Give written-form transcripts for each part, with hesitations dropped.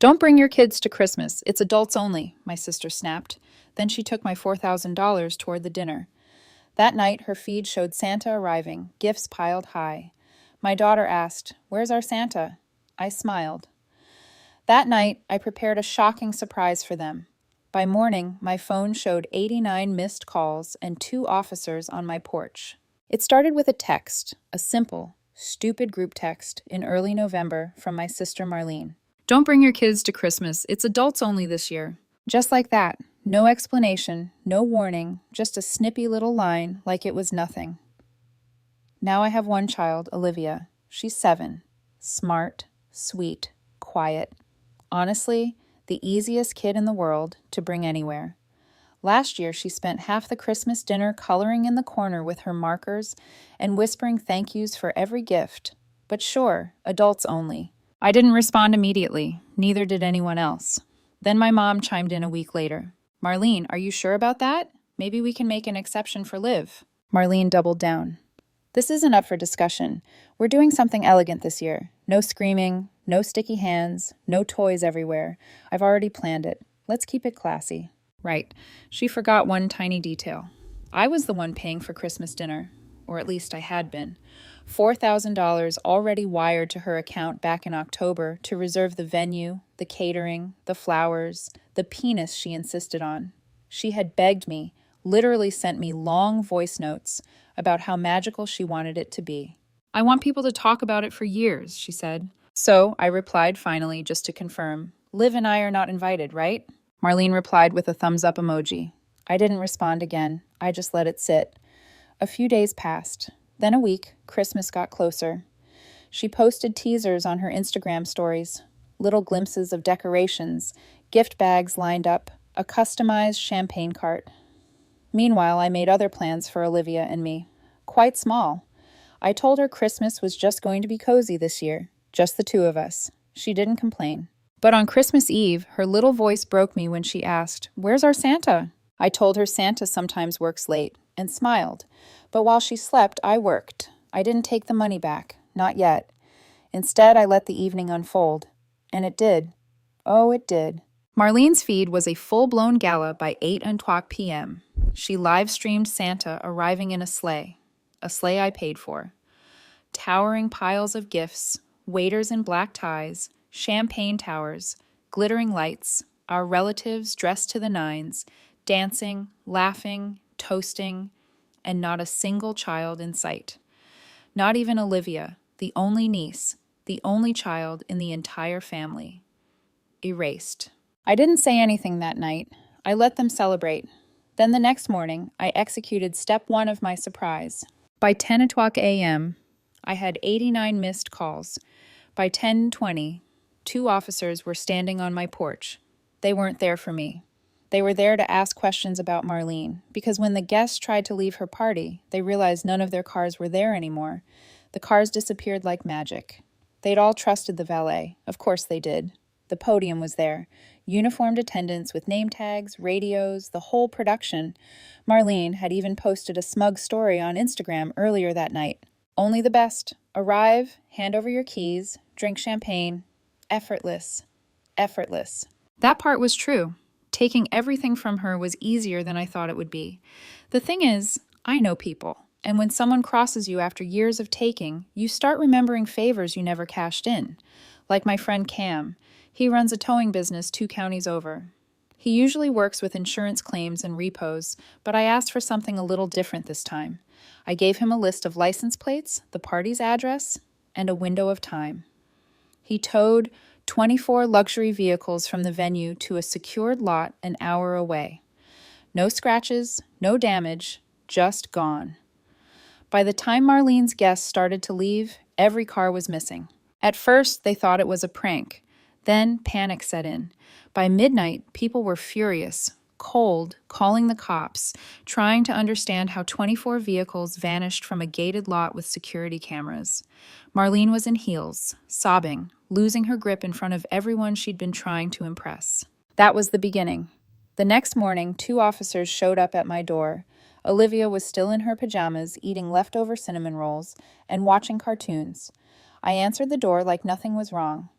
Don't bring your kids to Christmas. It's adults only, my sister snapped. Then she took my $4,000 toward the dinner. That night, her feed showed Santa arriving, gifts piled high. My daughter asked, "Where's our Santa?" I smiled. That night, I prepared a shocking surprise for them. By morning, my phone showed 89 missed calls and 2 officers on my porch. It started with a text, a simple, stupid group text in early November from my sister Marlene. Don't bring your kids to Christmas. It's adults only this year. Just like that. No explanation, no warning, just a snippy little line like it was nothing. Now I have one child, Olivia. She's 7. Smart, sweet, quiet. Honestly, the easiest kid in the world to bring anywhere. Last year, she spent half the Christmas dinner coloring in the corner with her markers and whispering thank yous for every gift. But sure, adults only. I didn't respond immediately. Neither did anyone else. Then my mom chimed in a week later. "Marlene, are you sure about that? Maybe we can make an exception for Liv." Marlene doubled down. "This isn't up for discussion. We're doing something elegant this year. No screaming, no sticky hands, no toys everywhere. I've already planned it. Let's keep it classy." Right. She forgot one tiny detail. I was the one paying for Christmas dinner, or at least I had been. $4,000 already wired to her account back in October to reserve the venue, the catering, the flowers, the penis she insisted on. She had begged me, literally sent me long voice notes about how magical she wanted it to be. "I want people to talk about it for years," she said. So I replied finally, just to confirm, "Liv and I are not invited, right?" Marlene replied with a thumbs up emoji. I didn't respond again. I just let it sit. A few days passed. Then a week, Christmas got closer. She posted teasers on her Instagram stories, little glimpses of decorations, gift bags lined up, a customized champagne cart. Meanwhile, I made other plans for Olivia and me. Quite small. I told her Christmas was just going to be cozy this year, just the two of us. She didn't complain. But on Christmas Eve, her little voice broke me when she asked, "Where's our Santa?" I told her Santa sometimes works late, and smiled. But while she slept, I worked. I didn't take the money back, not yet. Instead, I let the evening unfold. And it did. Oh, it did. Marlene's feed was a full-blown gala by 8:00 p.m. She live-streamed Santa arriving in a sleigh I paid for. Towering piles of gifts, waiters in black ties, champagne towers, glittering lights, our relatives dressed to the nines, dancing, laughing, toasting, and not a single child in sight. Not even Olivia, the only niece, the only child in the entire family. Erased. I didn't say anything that night. I let them celebrate. Then the next morning, I executed step 1 of my surprise. By 10:00 a.m., I had 89 missed calls. By 10:20, 2 officers were standing on my porch. They weren't there for me. They were there to ask questions about Marlene, because when the guests tried to leave her party, they realized none of their cars were there anymore. The cars disappeared like magic. They'd all trusted the valet. Of course they did. The podium was there. Uniformed attendants with name tags, radios, the whole production. Marlene had even posted a smug story on Instagram earlier that night. Only the best. Arrive, hand over your keys, drink champagne. Effortless. Effortless. That part was true. Taking everything from her was easier than I thought it would be. The thing is, I know people, and when someone crosses you after years of taking, you start remembering favors you never cashed in. Like my friend Cam. He runs a towing business 2 counties over. He usually works with insurance claims and repos, but I asked for something a little different this time. I gave him a list of license plates, the party's address, and a window of time. He towed 24 luxury vehicles from the venue to a secured lot an hour away. No scratches, no damage, just gone. By the time Marlene's guests started to leave, every car was missing. At first, they thought it was a prank. Then panic set in. By midnight, people were furious, cold, calling the cops, trying to understand how 24 vehicles vanished from a gated lot with security cameras. Marlene was in heels, sobbing, losing her grip in front of everyone she'd been trying to impress. That was the beginning. The next morning, 2 officers showed up at my door. Olivia was still in her pajamas, eating leftover cinnamon rolls and watching cartoons. I answered the door like nothing was wrong.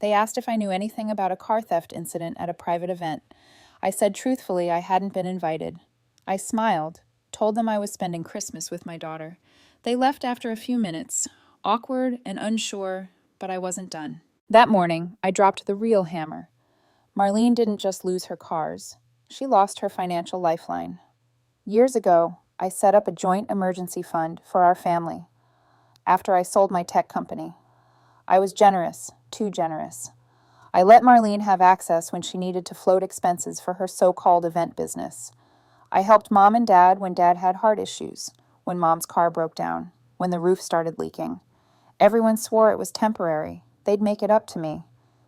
They asked if I knew anything about a car theft incident at a private event. I said truthfully I hadn't been invited. I smiled, told them I was spending Christmas with my daughter. They left after a few minutes, awkward and unsure, but I wasn't done. That morning, I dropped the real hammer. Marlene didn't just lose her cars. She lost her financial lifeline. Years ago, I set up a joint emergency fund for our family after I sold my tech company. I was generous, too generous. I let Marlene have access when she needed to float expenses for her so-called event business. I helped Mom and Dad when Dad had heart issues, when Mom's car broke down, when the roof started leaking. Everyone swore it was temporary. They'd make it up to me.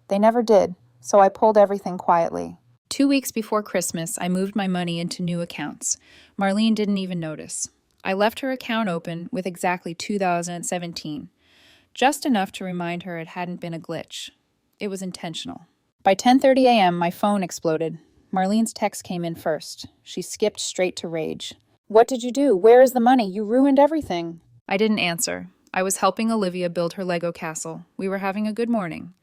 They never did, so I pulled everything quietly. 2 weeks before Christmas, I moved my money into new accounts. Marlene didn't even notice. I left her account open with exactly 2017, just enough to remind her it hadn't been a glitch. It was intentional. By 10:30 a.m., my phone exploded. Marlene's text came in first. She skipped straight to rage. "What did you do? Where is the money? You ruined everything." I didn't answer. I was helping Olivia build her Lego castle. We were having a good morning.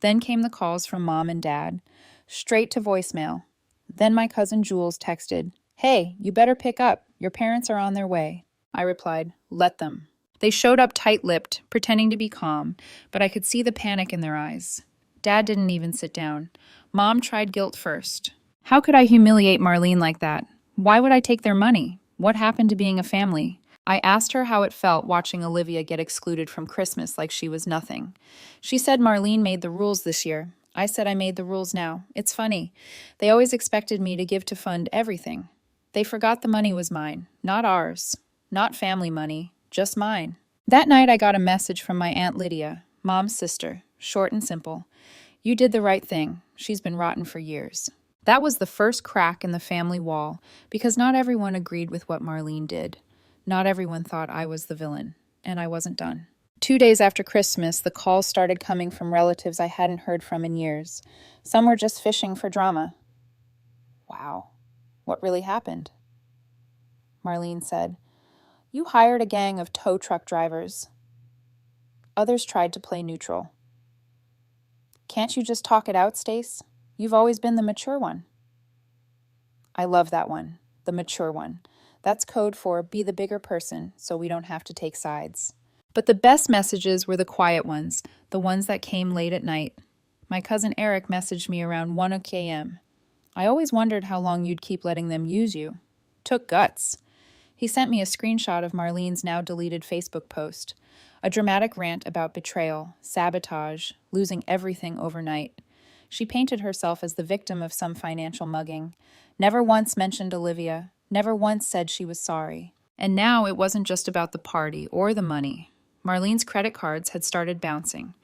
Then came the calls from Mom and Dad, straight to voicemail. Then my cousin Jules texted, "Hey, you better pick up. Your parents are on their way." I replied, "Let them." They showed up tight-lipped, pretending to be calm, but I could see the panic in their eyes. Dad didn't even sit down. Mom tried guilt first. How could I humiliate Marlene like that? Why would I take their money? What happened to being a family? I asked her how it felt watching Olivia get excluded from Christmas like she was nothing. She said Marlene made the rules this year. I said I made the rules now. It's funny. They always expected me to give to fund everything. They forgot the money was mine, not ours. Not family money, just mine. That night I got a message from my Aunt Lydia, Mom's sister, short and simple. "You did the right thing. She's been rotten for years." That was the first crack in the family wall, because not everyone agreed with what Marlene did. Not everyone thought I was the villain, and I wasn't done. 2 days after Christmas, the calls started coming from relatives I hadn't heard from in years. Some were just fishing for drama. "Wow, what really happened?" Marlene said, "You hired a gang of tow truck drivers." Others tried to play neutral. "Can't you just talk it out, Stace? You've always been the mature one." I love that one, the mature one. That's code for be the bigger person so we don't have to take sides. But the best messages were the quiet ones, the ones that came late at night. My cousin Eric messaged me around 1 a.m. "I always wondered how long you'd keep letting them use you. Took guts." He sent me a screenshot of Marlene's now deleted Facebook post, a dramatic rant about betrayal, sabotage, losing everything overnight. She painted herself as the victim of some financial mugging, never once mentioned Olivia, never once said she was sorry. And now it wasn't just about the party or the money. Marlene's credit cards had started bouncing.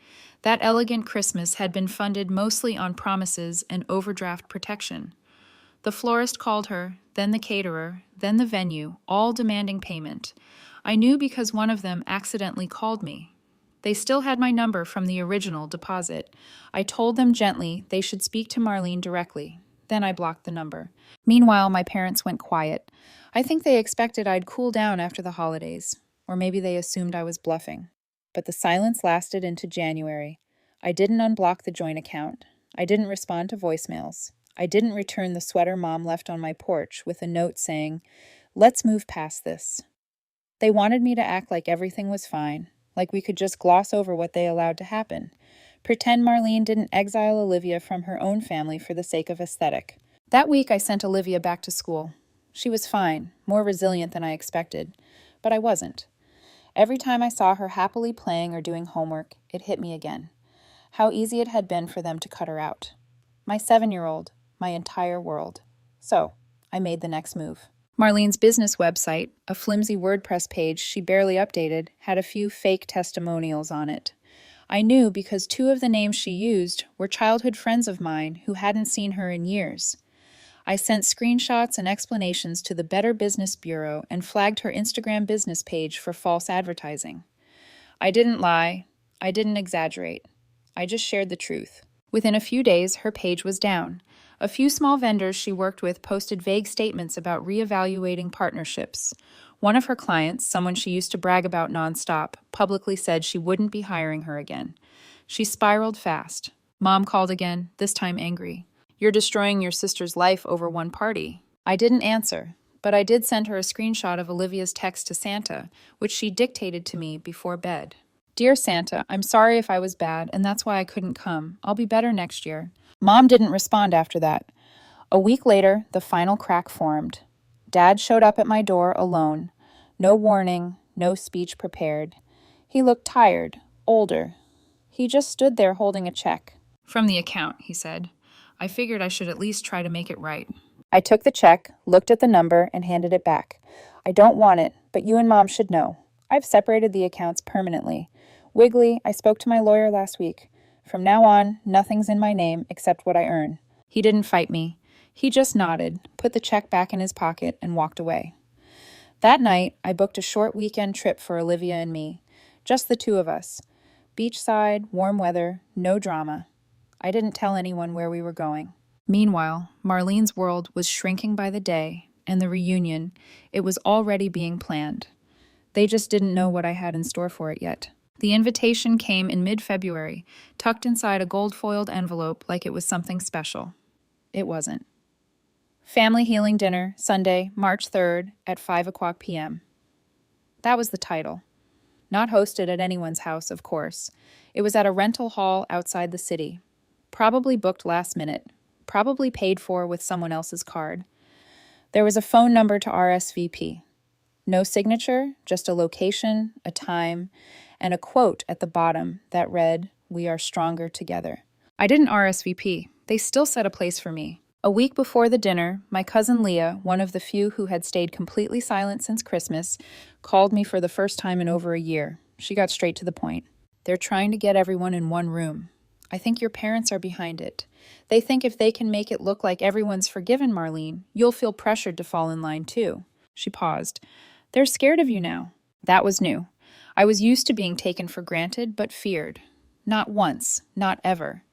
That elegant Christmas had been funded mostly on promises and overdraft protection. The florist called her, then the caterer, then the venue, all demanding payment. I knew because one of them accidentally called me. They still had my number from the original deposit. I told them gently they should speak to Marlene directly. Then I blocked the number. Meanwhile, my parents went quiet. I think they expected I'd cool down after the holidays, or maybe they assumed I was bluffing. But the silence lasted into January. I didn't unblock the joint account. I didn't respond to voicemails. I didn't return the sweater Mom left on my porch with a note saying, "Let's move past this." They wanted me to act like everything was fine, like we could just gloss over what they allowed to happen. Pretend Marlene didn't exile Olivia from her own family for the sake of aesthetic. That week I sent Olivia back to school. She was fine, more resilient than I expected, but I wasn't. Every time I saw her happily playing or doing homework, it hit me again. How easy it had been for them to cut her out. My 7-year-old, my entire world. So, I made the next move. Marlene's business website, a flimsy WordPress page she barely updated, had a few fake testimonials on it. I knew because 2 of the names she used were childhood friends of mine who hadn't seen her in years. I sent screenshots and explanations to the Better Business Bureau and flagged her Instagram business page for false advertising. I didn't lie. I didn't exaggerate. I just shared the truth. Within a few days, her page was down. A few small vendors she worked with posted vague statements about reevaluating partnerships. One of her clients, someone she used to brag about nonstop, publicly said she wouldn't be hiring her again. She spiraled fast. Mom called again, this time angry. You're destroying your sister's life over one party. I didn't answer, but I did send her a screenshot of Olivia's text to Santa, which she dictated to me before bed. Dear Santa, I'm sorry if I was bad, and that's why I couldn't come. I'll be better next year. Mom didn't respond after that. A week later, the final crack formed. Dad showed up at my door alone. No warning, no speech prepared. He looked tired, older. He just stood there holding a check. From the account, he said. I figured I should at least try to make it right. I took the check, looked at the number, and handed it back. I don't want it, but you and Mom should know. I've separated the accounts permanently. Wiggly, I spoke to my lawyer last week. From now on, nothing's in my name except what I earn. He didn't fight me. He just nodded, put the check back in his pocket, and walked away. That night, I booked a short weekend trip for Olivia and me. Just the two of us. Beachside, warm weather, no drama. I didn't tell anyone where we were going. Meanwhile, Marlene's world was shrinking by the day, and the reunion, it was already being planned. They just didn't know what I had in store for it yet. The invitation came in mid-February, tucked inside a gold-foiled envelope like it was something special. It wasn't. Family Healing Dinner, Sunday, March 3rd at 5 o'clock p.m. That was the title. Not hosted at anyone's house, of course. It was at a rental hall outside the city. Probably booked last minute. Probably paid for with someone else's card. There was a phone number to RSVP. No signature, just a location, a time, and a quote at the bottom that read, "We are stronger together." I didn't RSVP. They still set a place for me. A week before the dinner, my cousin Leah, one of the few who had stayed completely silent since Christmas, called me for the first time in over a year. She got straight to the point. They're trying to get everyone in one room. I think your parents are behind it. They think if they can make it look like everyone's forgiven Marlene, you'll feel pressured to fall in line too. She paused. They're scared of you now. That was new. I was used to being taken for granted, but feared. Not once, not ever.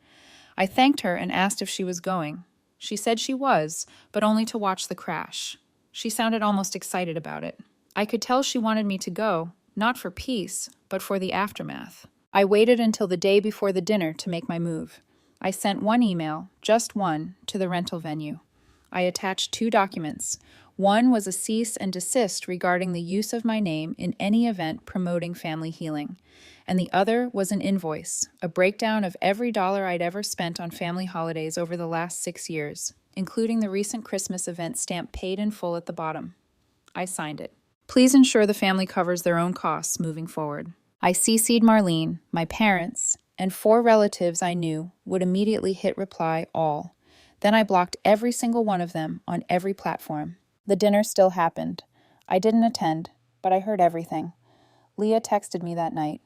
I thanked her and asked if she was going. She said she was, but only to watch the crash. She sounded almost excited about it. I could tell she wanted me to go, not for peace, but for the aftermath. I waited until the day before the dinner to make my move. I sent one email, just one, to the rental venue. I attached 2 documents. One was a cease and desist regarding the use of my name in any event promoting family healing, and the other was an invoice, a breakdown of every dollar I'd ever spent on family holidays over the last 6 years, including the recent Christmas event stamped paid in full at the bottom. I signed it. Please ensure the family covers their own costs moving forward. I CC'd Marlene, my parents, and 4 relatives I knew would immediately hit reply all. Then I blocked every single one of them on every platform. The dinner still happened. I didn't attend, but I heard everything. Leah texted me that night.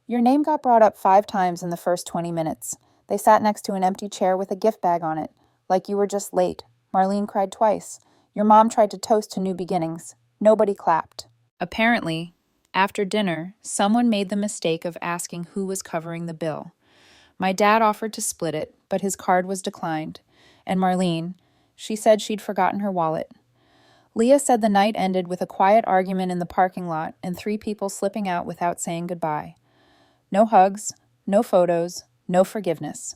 Your name got brought up 5 times in the first 20 minutes. They sat next to an empty chair with a gift bag on it, like you were just late. Marlene cried twice. Your mom tried to toast to new beginnings. Nobody clapped. Apparently, after dinner, someone made the mistake of asking who was covering the bill. My dad offered to split it, but his card was declined. And Marlene, she said she'd forgotten her wallet. Leah said the night ended with a quiet argument in the parking lot and 3 people slipping out without saying goodbye. No hugs, no photos, no forgiveness.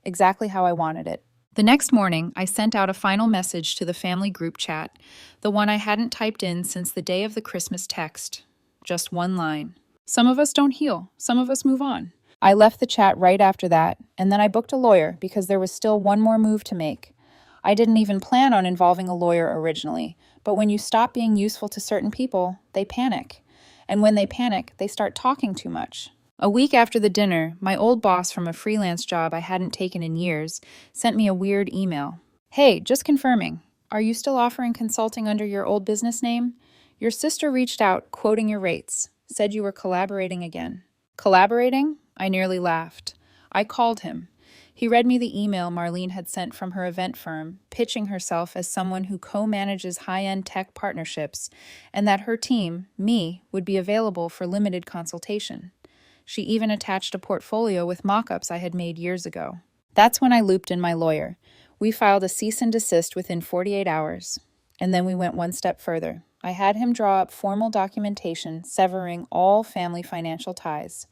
Exactly how I wanted it. The next morning, I sent out a final message to the family group chat, the one I hadn't typed in since the day of the Christmas text. Just one line. Some of us don't heal. Some of us move on. I left the chat right after that, and then I booked a lawyer because there was still one more move to make. I didn't even plan on involving a lawyer originally, but when you stop being useful to certain people, they panic. And when they panic, they start talking too much. A week after the dinner, my old boss from a freelance job I hadn't taken in years sent me a weird email. Hey, just confirming. Are you still offering consulting under your old business name? Your sister reached out, quoting your rates, said you were collaborating again. Collaborating? I nearly laughed. I called him. He read me the email Marlene had sent from her event firm, pitching herself as someone who co-manages high-end tech partnerships, and that her team, me, would be available for limited consultation. She even attached a portfolio with mock-ups I had made years ago. That's when I looped in my lawyer. We filed a cease and desist within 48 hours. And then we went one step further. I had him draw up formal documentation severing all family financial ties.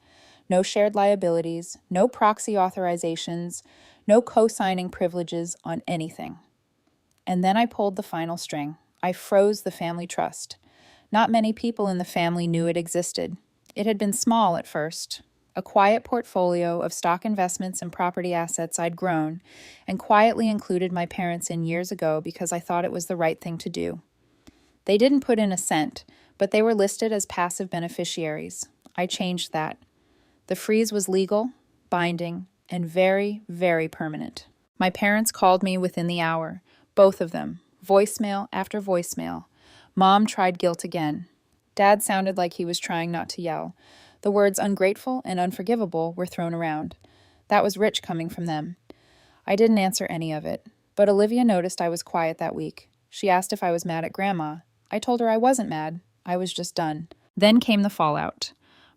no shared liabilities, no proxy authorizations, no co-signing privileges on anything. And then I pulled the final string. I froze the family trust. Not many people in the family knew it existed. It had been small at first, a quiet portfolio of stock investments and property assets I'd grown, and quietly included my parents in years ago because I thought it was the right thing to do. They didn't put in a cent, but they were listed as passive beneficiaries. I changed that. The freeze was legal, binding, and very, very permanent. My parents called me within the hour, both of them, voicemail after voicemail. Mom tried guilt again. Dad sounded like he was trying not to yell. The words ungrateful and unforgivable were thrown around. That was rich coming from them. I didn't answer any of it, but Olivia noticed I was quiet that week. She asked if I was mad at Grandma. I told her I wasn't mad. I was just done. Then came the fallout.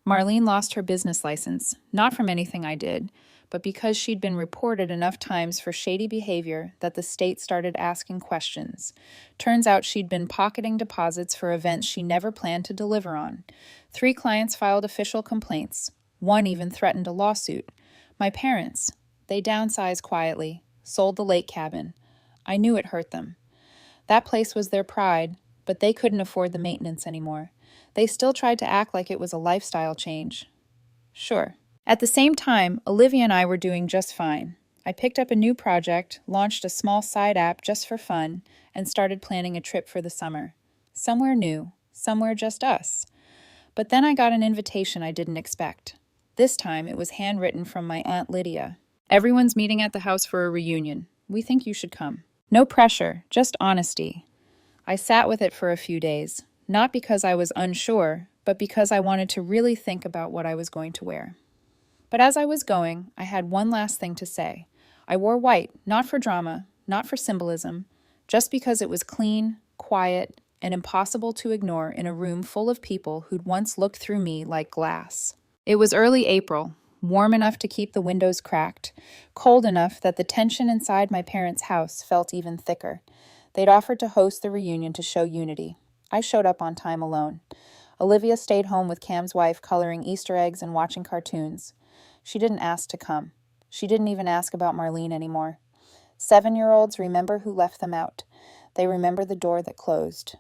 Marlene lost her business license, not from anything I did, but because she'd been reported enough times for shady behavior that the state started asking questions. Turns out she'd been pocketing deposits for events she never planned to deliver on. 3 clients filed official complaints. 1 even threatened a lawsuit. My parents, they downsized quietly, sold the lake cabin. I knew it hurt them. That place was their pride, but they couldn't afford the maintenance anymore. They still tried to act like it was a lifestyle change. Sure. At the same time, Olivia and I were doing just fine. I picked up a new project, launched a small side app just for fun, and started planning a trip for the summer. Somewhere new, somewhere just us. But then I got an invitation I didn't expect. This time it was handwritten from my Aunt Lydia. Everyone's meeting at the house for a reunion. We think you should come. No pressure, just honesty. I sat with it for a few days, not because I was unsure, but because I wanted to really think about what I was going to wear. But as I was going, I had one last thing to say. I wore white, not for drama, not for symbolism, just because it was clean, quiet, and impossible to ignore in a room full of people who'd once looked through me like glass. It was early April, warm enough to keep the windows cracked, cold enough that the tension inside my parents' house felt even thicker. They'd offered to host the reunion to show unity. I showed up on time alone. Olivia stayed home with Cam's wife, coloring Easter eggs and watching cartoons. She didn't ask to come. She didn't even ask about Marlene anymore. 7-year-olds remember who left them out. They remember the door that closed.